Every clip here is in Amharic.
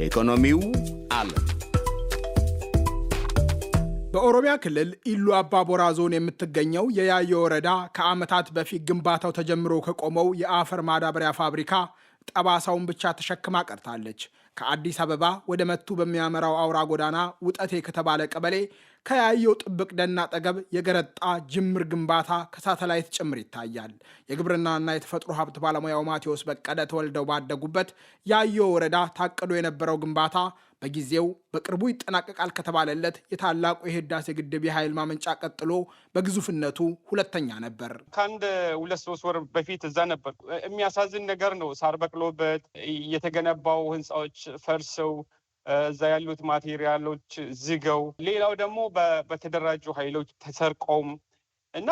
ኢኮኖሚው አለ። በኦሮሚያ ክልል ኢሉ አባቦራ ዞን የምትገኘው የያዮ ወረዳ ከዓመታት በፊት ግንባታው ተጀምሮ ከቆመው የአፈር ማዳበሪያ ፋብሪካ ጠባሳውን ብቻ ተሸክማ ቀርታለች። ከአዲስ አበባ ወደ መቱ በሚያመራው አውራ ጎዳና ውጠቴ ከተባለ ቀበሌ ከያየው ጥብቅ ደን አጠገብ የገረጣ ጅምር ግንባታ ከሳተላይት ጭምር ይታያል። የግብርናና የተፈጥሮ ሀብት ባለሙያው ማቴዎስ በቀለ ተወልደው ባደጉበት ያየው ወረዳ ታቅዶ የነበረው ግንባታ በጊዜው በቅርቡ ይጠናቀቃል ከተባለለት የታላቁ የህዳሴ ግድብ የኃይል ማመንጫ ቀጥሎ በግዙፍነቱ ሁለተኛ ነበር። ከአንድ 2-3 ወር በፊት እዛ ነበር። የሚያሳዝን ነገር ነው። ሳር በቅሎበት የተገነባው ህንፃዎች ፈርሰው እዛ ያሉት ማቴሪያሎች ዝገው፣ ሌላው ደግሞ በተደራጁ ኃይሎች ተሰርቀውም እና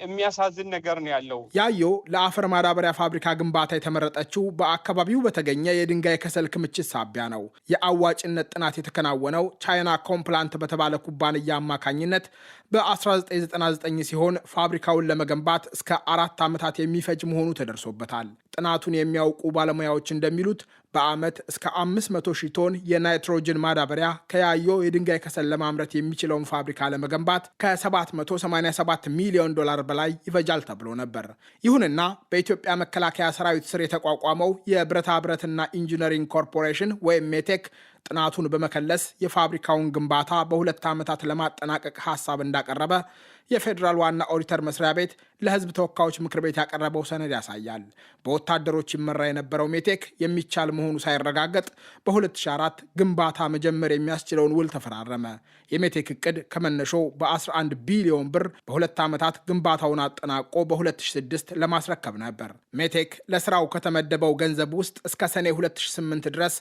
የሚያሳዝን ነገር ነው ያለው። ያዮ ለአፈር ማዳበሪያ ፋብሪካ ግንባታ የተመረጠችው በአካባቢው በተገኘ የድንጋይ ከሰል ክምችት ሳቢያ ነው። የአዋጭነት ጥናት የተከናወነው ቻይና ኮምፕላንት በተባለ ኩባንያ አማካኝነት በ1999 ሲሆን ፋብሪካውን ለመገንባት እስከ 4 ዓመታት የሚፈጅ መሆኑ ተደርሶበታል። ጥናቱን የሚያውቁ ባለሙያዎች እንደሚሉት በዓመት እስከ 500 ሺህ ቶን የናይትሮጅን ማዳበሪያ ከያዮ የድንጋይ ከሰል ለማምረት የሚችለውን ፋብሪካ ለመገንባት ከ787 ሚሊዮን ዶላር በላይ ይፈጃል ተብሎ ነበር። ይሁንና በኢትዮጵያ መከላከያ ሰራዊት ስር የተቋቋመው የብረታ ብረትና ኢንጂነሪንግ ኮርፖሬሽን ወይም ሜቴክ ጥናቱን በመከለስ የፋብሪካውን ግንባታ በ2 ዓመታት ለማጠናቀቅ ሐሳብ እንዳቀረበ የፌዴራል ዋና ኦዲተር መስሪያ ቤት ለሕዝብ ተወካዮች ምክር ቤት ያቀረበው ሰነድ ያሳያል። በወታደሮች ይመራ የነበረው ሜቴክ የሚቻል መሆኑ ሳይረጋገጥ በ2004 ግንባታ መጀመር የሚያስችለውን ውል ተፈራረመ። የሜቴክ እቅድ ከመነሾው በ11 ቢሊዮን ብር በ2 ዓመታት ግንባታውን አጠናቆ በ2006 ለማስረከብ ነበር። ሜቴክ ለስራው ከተመደበው ገንዘብ ውስጥ እስከ ሰኔ 2008 ድረስ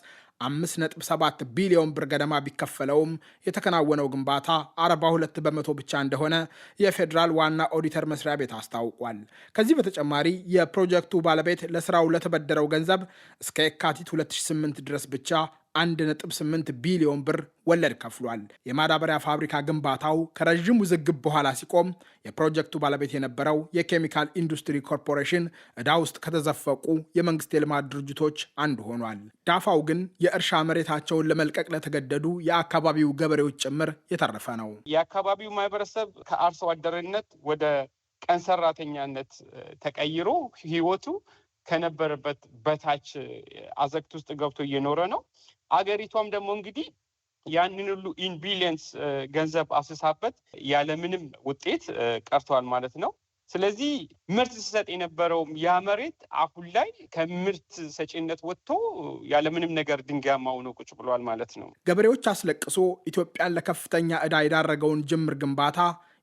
5.7 ቢሊዮን ብር ገደማ ቢከፈለውም የተከናወነው ግንባታ 42 በመቶ ብቻ እንደሆነ የፌዴራል ዋና ኦዲተር መስሪያ ቤት አስታውቋል። ከዚህ በተጨማሪ የፕሮጀክቱ ባለቤት ለስራው ለተበደረው ገንዘብ እስከ የካቲት 2008 ድረስ ብቻ 1.8 ቢሊዮን ብር ወለድ ከፍሏል። የማዳበሪያ ፋብሪካ ግንባታው ከረዥም ውዝግብ በኋላ ሲቆም የፕሮጀክቱ ባለቤት የነበረው የኬሚካል ኢንዱስትሪ ኮርፖሬሽን ዕዳ ውስጥ ከተዘፈቁ የመንግስት የልማት ድርጅቶች አንዱ ሆኗል። ዳፋው ግን የእርሻ መሬታቸውን ለመልቀቅ ለተገደዱ የአካባቢው ገበሬዎች ጭምር የተረፈ ነው። የአካባቢው ማህበረሰብ ከአርሶ አደርነት ወደ ቀን ሰራተኛነት ተቀይሮ ህይወቱ ከነበረበት በታች አዘቅት ውስጥ ገብቶ እየኖረ ነው። አገሪቷም ደግሞ እንግዲህ ያንን ሁሉ ኢን ቢሊየንስ ገንዘብ አስሳበት ያለምንም ውጤት ቀርቷል ማለት ነው። ስለዚህ ምርት ሲሰጥ የነበረውም ያ መሬት አሁን ላይ ከምርት ሰጪነት ወጥቶ ያለምንም ነገር ድንጋያማ ሆኖ ቁጭ ብሏል ማለት ነው። ገበሬዎች አስለቅሶ ኢትዮጵያን ለከፍተኛ ዕዳ የዳረገውን ጅምር ግንባታ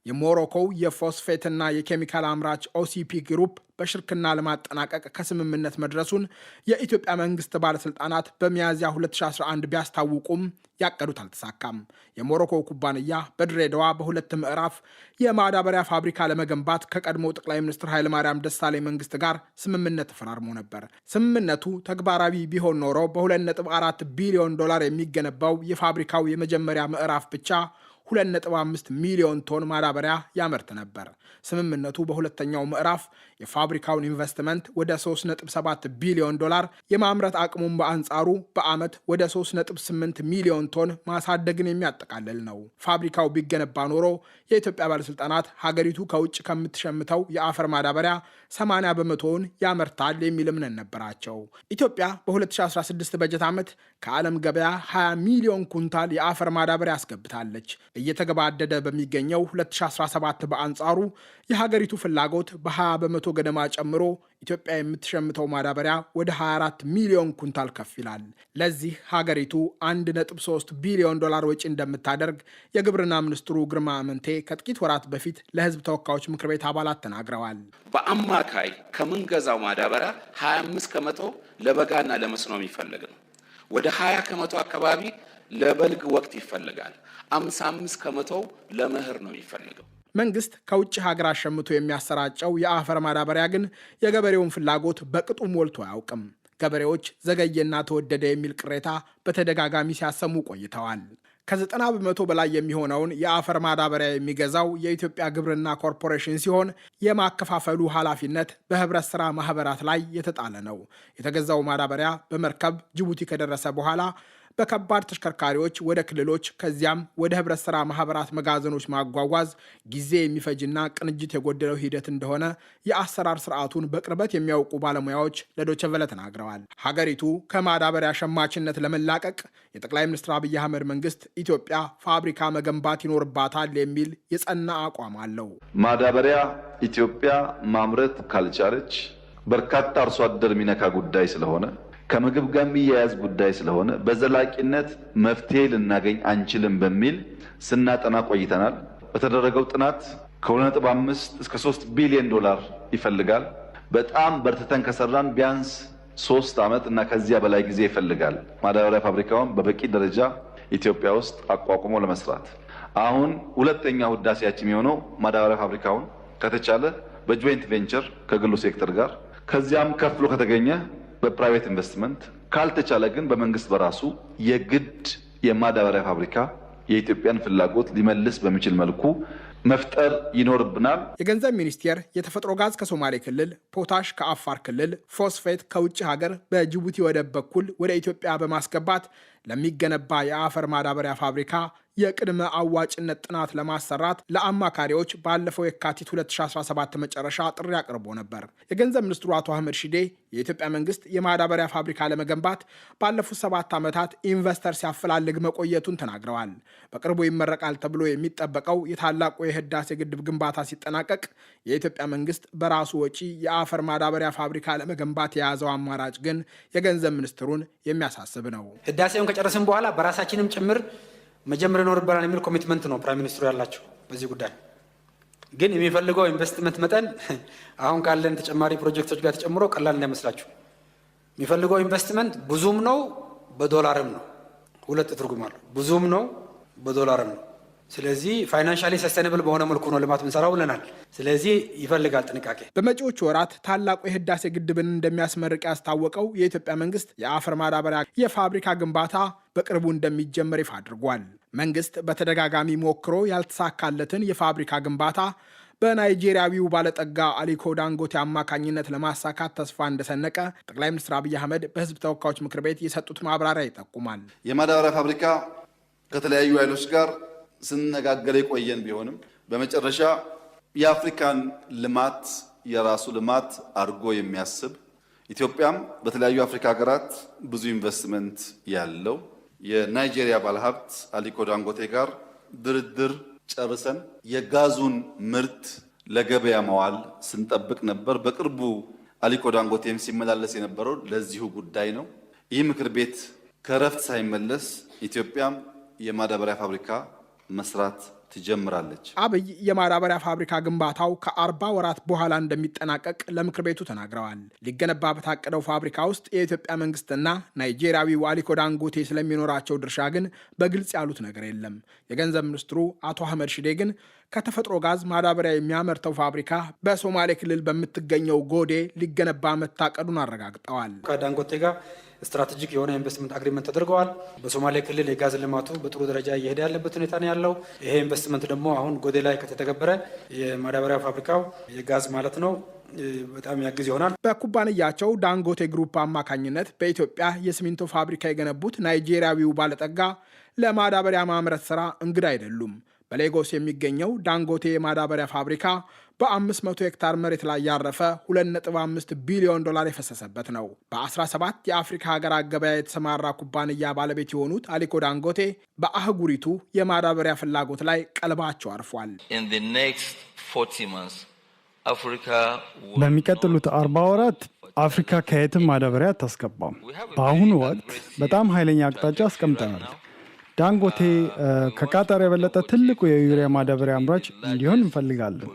የሞሮኮው የፎስፌትና የኬሚካል አምራች ኦሲፒ ግሩፕ በሽርክና ለማጠናቀቅ ከስምምነት መድረሱን የኢትዮጵያ መንግስት ባለስልጣናት በሚያዝያ 2011 ቢያስታውቁም ያቀዱት አልተሳካም። የሞሮኮ ኩባንያ በድሬዳዋ በ2 ምዕራፍ የማዳበሪያ ፋብሪካ ለመገንባት ከቀድሞው ጠቅላይ ሚኒስትር ኃይለማርያም ደሳለኝ መንግስት ጋር ስምምነት ተፈራርሞ ነበር። ስምምነቱ ተግባራዊ ቢሆን ኖሮ በ2.4 ቢሊዮን ዶላር የሚገነባው የፋብሪካው የመጀመሪያ ምዕራፍ ብቻ 2.5 ሚሊዮን ቶን ማዳበሪያ ያመርት ነበር። ስምምነቱ በሁለተኛው ምዕራፍ የፋብሪካውን ኢንቨስትመንት ወደ 3.7 ቢሊዮን ዶላር የማምረት አቅሙን በአንጻሩ በዓመት ወደ 3.8 ሚሊዮን ቶን ማሳደግን የሚያጠቃልል ነው። ፋብሪካው ቢገነባ ኖሮ የኢትዮጵያ ባለስልጣናት ሀገሪቱ ከውጭ ከምትሸምተው የአፈር ማዳበሪያ 80 በመቶውን ያመርታል የሚል እምነት ነበራቸው። ኢትዮጵያ በ2016 በጀት ዓመት ከዓለም ገበያ 20 ሚሊዮን ኩንታል የአፈር ማዳበሪያ አስገብታለች። እየተገባደደ በሚገኘው 2017 በአንጻሩ የሀገሪቱ ፍላጎት በ20 በመቶ ገደማ ጨምሮ ኢትዮጵያ የምትሸምተው ማዳበሪያ ወደ 24 ሚሊዮን ኩንታል ከፍ ይላል። ለዚህ ሀገሪቱ 1.3 ቢሊዮን ዶላር ወጪ እንደምታደርግ የግብርና ሚኒስትሩ ግርማ አመንቴ ከጥቂት ወራት በፊት ለሕዝብ ተወካዮች ምክር ቤት አባላት ተናግረዋል። በአማካይ ከምንገዛው ማዳበሪያ 25 ከመቶ ለበጋና ለመስኖ የሚፈለግ ነው። ወደ 20 ከመቶ አካባቢ ለበልግ ወቅት ይፈልጋል። 55 ከመቶ ለመኸር ነው የሚፈልገው። መንግስት ከውጭ ሀገር አሸምቶ የሚያሰራጨው የአፈር ማዳበሪያ ግን የገበሬውን ፍላጎት በቅጡ ሞልቶ አያውቅም። ገበሬዎች ዘገየና ተወደደ የሚል ቅሬታ በተደጋጋሚ ሲያሰሙ ቆይተዋል። ከ90 በመቶ በላይ የሚሆነውን የአፈር ማዳበሪያ የሚገዛው የኢትዮጵያ ግብርና ኮርፖሬሽን ሲሆን የማከፋፈሉ ኃላፊነት በህብረት ሥራ ማህበራት ላይ የተጣለ ነው። የተገዛው ማዳበሪያ በመርከብ ጅቡቲ ከደረሰ በኋላ በከባድ ተሽከርካሪዎች ወደ ክልሎች ከዚያም ወደ ህብረት ሥራ ማህበራት መጋዘኖች ማጓጓዝ ጊዜ የሚፈጅና ቅንጅት የጎደለው ሂደት እንደሆነ የአሰራር ስርዓቱን በቅርበት የሚያውቁ ባለሙያዎች ለዶይቼ ቬለ ተናግረዋል። ሀገሪቱ ከማዳበሪያ ሸማችነት ለመላቀቅ የጠቅላይ ሚኒስትር አብይ አህመድ መንግስት ኢትዮጵያ ፋብሪካ መገንባት ይኖርባታል የሚል የጸና አቋም አለው። ማዳበሪያ ኢትዮጵያ ማምረት ካልቻለች በርካታ አርሶ አደር የሚነካ ጉዳይ ስለሆነ ከምግብ ጋር የሚያያዝ ጉዳይ ስለሆነ በዘላቂነት መፍትሄ ልናገኝ አንችልም በሚል ስናጠና ቆይተናል። በተደረገው ጥናት ከ2.5 እስከ 3 ቢሊዮን ዶላር ይፈልጋል። በጣም በርትተን ከሰራን ቢያንስ 3 ዓመት እና ከዚያ በላይ ጊዜ ይፈልጋል። ማዳበሪያ ፋብሪካውን በበቂ ደረጃ ኢትዮጵያ ውስጥ አቋቁሞ ለመስራት አሁን ሁለተኛው ህዳሴያችን የሚሆነው ማዳበሪያ ፋብሪካውን ከተቻለ በጆይንት ቬንቸር ከግሉ ሴክተር ጋር ከዚያም ከፍሎ ከተገኘ በፕራይቬት ኢንቨስትመንት ካልተቻለ ግን በመንግስት በራሱ የግድ የማዳበሪያ ፋብሪካ የኢትዮጵያን ፍላጎት ሊመልስ በሚችል መልኩ መፍጠር ይኖርብናል። የገንዘብ ሚኒስቴር የተፈጥሮ ጋዝ ከሶማሌ ክልል፣ ፖታሽ ከአፋር ክልል፣ ፎስፌት ከውጭ ሀገር በጅቡቲ ወደብ በኩል ወደ ኢትዮጵያ በማስገባት ለሚገነባ የአፈር ማዳበሪያ ፋብሪካ የቅድመ አዋጭነት ጥናት ለማሰራት ለአማካሪዎች ባለፈው የካቲት 2017 መጨረሻ ጥሪ አቅርቦ ነበር። የገንዘብ ሚኒስትሩ አቶ አህመድ ሺዴ የኢትዮጵያ መንግስት የማዳበሪያ ፋብሪካ ለመገንባት ባለፉት 7 ዓመታት ኢንቨስተር ሲያፈላልግ መቆየቱን ተናግረዋል። በቅርቡ ይመረቃል ተብሎ የሚጠበቀው የታላቁ የህዳሴ ግድብ ግንባታ ሲጠናቀቅ የኢትዮጵያ መንግስት በራሱ ወጪ የአፈር ማዳበሪያ ፋብሪካ ለመገንባት የያዘው አማራጭ ግን የገንዘብ ሚኒስትሩን የሚያሳስብ ነው። ህዳሴውን ከጨረስን በኋላ በራሳችንም ጭምር መጀመር ይኖርብናል የሚል ኮሚትመንት ነው ፕራይም ሚኒስትሩ ያላቸው። በዚህ ጉዳይ ግን የሚፈልገው ኢንቨስትመንት መጠን አሁን ካለን ተጨማሪ ፕሮጀክቶች ጋር ተጨምሮ ቀላል እንዳይመስላችሁ። የሚፈልገው ኢንቨስትመንት ብዙም ነው፣ በዶላርም ነው። ሁለት ትርጉም አለው። ብዙም ነው፣ በዶላርም ነው። ስለዚህ ፋይናንሻሊ ሰስቴነብል በሆነ መልኩ ነው ልማት ምንሰራው ብለናል። ስለዚህ ይፈልጋል ጥንቃቄ። በመጪዎቹ ወራት ታላቁ የህዳሴ ግድብን እንደሚያስመርቅ ያስታወቀው የኢትዮጵያ መንግስት የአፈር ማዳበሪያ የፋብሪካ ግንባታ በቅርቡ እንደሚጀመር ይፋ አድርጓል። መንግስት በተደጋጋሚ ሞክሮ ያልተሳካለትን የፋብሪካ ግንባታ በናይጄሪያዊው ባለጠጋ አሊኮ ዳንጎቴ አማካኝነት ለማሳካት ተስፋ እንደሰነቀ ጠቅላይ ሚኒስትር አብይ አህመድ በህዝብ ተወካዮች ምክር ቤት የሰጡት ማብራሪያ ይጠቁማል። የማዳበሪያ ፋብሪካ ከተለያዩ ኃይሎች ጋር ስንነጋገር የቆየን ቢሆንም በመጨረሻ የአፍሪካን ልማት የራሱ ልማት አድርጎ የሚያስብ ኢትዮጵያም በተለያዩ አፍሪካ ሀገራት ብዙ ኢንቨስትመንት ያለው የናይጄሪያ ባለሀብት አሊኮ ዳንጎቴ ጋር ድርድር ጨርሰን የጋዙን ምርት ለገበያ መዋል ስንጠብቅ ነበር። በቅርቡ አሊኮ ዳንጎቴም ሲመላለስ የነበረው ለዚሁ ጉዳይ ነው። ይህ ምክር ቤት ከረፍት ሳይመለስ ኢትዮጵያም የማዳበሪያ ፋብሪካ መስራት ትጀምራለች። አብይ የማዳበሪያ ፋብሪካ ግንባታው ከ40 ወራት በኋላ እንደሚጠናቀቅ ለምክር ቤቱ ተናግረዋል። ሊገነባ በታቀደው ፋብሪካ ውስጥ የኢትዮጵያ መንግስትና ናይጄሪያዊው አሊኮ ዳንጎቴ ስለሚኖራቸው ድርሻ ግን በግልጽ ያሉት ነገር የለም። የገንዘብ ሚኒስትሩ አቶ አህመድ ሺዴ ግን ከተፈጥሮ ጋዝ ማዳበሪያ የሚያመርተው ፋብሪካ በሶማሌ ክልል በምትገኘው ጎዴ ሊገነባ መታቀዱን አረጋግጠዋል። ከዳንጎቴ ጋር ስትራቴጂክ የሆነ ኢንቨስትመንት አግሪመንት ተደርገዋል። በሶማሌ ክልል የጋዝ ልማቱ በጥሩ ደረጃ እየሄደ ያለበት ሁኔታ ነው ያለው። ይሄ ኢንቨስትመንት ደግሞ አሁን ጎዴ ላይ ከተተገበረ የማዳበሪያ ፋብሪካው የጋዝ ማለት ነው በጣም ያግዝ ይሆናል። በኩባንያቸው ዳንጎቴ ግሩፕ አማካኝነት በኢትዮጵያ የሲሚንቶ ፋብሪካ የገነቡት ናይጄሪያዊው ባለጠጋ ለማዳበሪያ ማምረት ስራ እንግዳ አይደሉም። በሌጎስ የሚገኘው ዳንጎቴ የማዳበሪያ ፋብሪካ በ500 ሄክታር መሬት ላይ ያረፈ 2.5 ቢሊዮን ዶላር የፈሰሰበት ነው። በ17 የአፍሪካ ሀገራት ገበያ የተሰማራ ኩባንያ ባለቤት የሆኑት አሊኮ ዳንጎቴ በአህጉሪቱ የማዳበሪያ ፍላጎት ላይ ቀልባቸው አርፏል። በሚቀጥሉት 40 ወራት አፍሪካ ከየትም ማዳበሪያ አታስገባም። በአሁኑ ወቅት በጣም ኃይለኛ አቅጣጫ አስቀምጠናል። ዳንጎቴ ከቃጣር የበለጠ ትልቁ የዩሪያ ማዳበሪያ አምራች እንዲሆን እንፈልጋለን።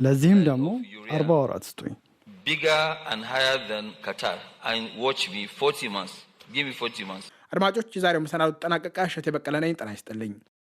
ለዚህም ደግሞ 40 ወራት ስጡኝ። አድማጮች፣ የዛሬው መሰናዶ ተጠናቀቀ። እሸቴ በቀለ ነኝ። ጤና ይስጥልኝ።